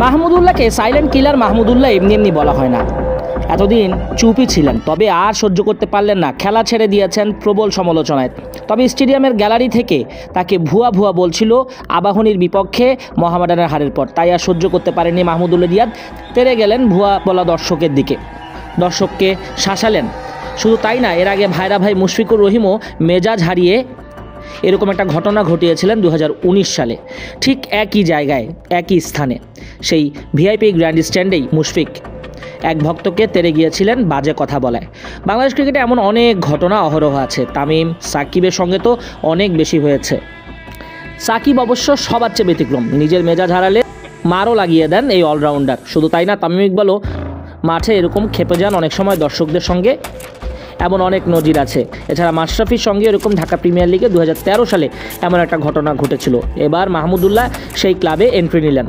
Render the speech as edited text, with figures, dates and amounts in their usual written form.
মাহমুদুল্লাহকে silent killer Mahmudullah এমনি এমনি বলা হয় না। এতদিন চুপই ছিলেন, তবে আর সহ্য করতে পারলেন না, খেলা ছেড়ে দিয়েছেন প্রবল সমালোচনায়। তবে স্টেডিয়ামের গ্যালারি থেকে তাকে ভুয়া ভুয়া বলছিল আবাহনীর বিপক্ষে মোহামেডানের হারের পর, তাই আর সহ্য করতে পারেননি মাহমুদুল্লাহ রিয়াদ, তেড়ে গেলেন ভুয়া বলা দর্শকের দিকে, দর্শককে শাসালেন। শুধু তাই না, এর আগে ভাইরা ভাই মুশফিকুর রহিমও মেজাজ হারিয়ে এরকম একটা ঘটনা ঘটিয়েছিলেন 2019 সালে, ঠিক একই জায়গায় একই স্থানে সেই ভিআইপি গ্র্যান্ড স্ট্যান্ডেই মুশফিক এক ভক্তকে তেড়ে গিয়েছিলেন বাজে কথা বলায়। বাংলাদেশ ক্রিকেটে এমন অনেক ঘটনা অহরহ আছে, তামিম সাকিবের সঙ্গে তো অনেক বেশি হয়েছে। সাকিব অবশ্য সবার চেয়ে ব্যতিক্রম, নিজের মেজাজ হারালে মারও লাগিয়ে দেন এই অলরাউন্ডার। শুধু তাই না, তামিম ইকবালও মাঠে এরকম খেপে যান অনেক সময় দর্শকদের সঙ্গে, এমন অনেক নজির আছে। এছাড়া মাশরাফির সঙ্গে এরকম ঢাকা প্রিমিয়ার লিগে 2013 সালে এমন একটা ঘটনা ঘটেছিল। এবার মাহমুদুল্লাহ সেই ক্লাবে এন্ট্রি নিলেন।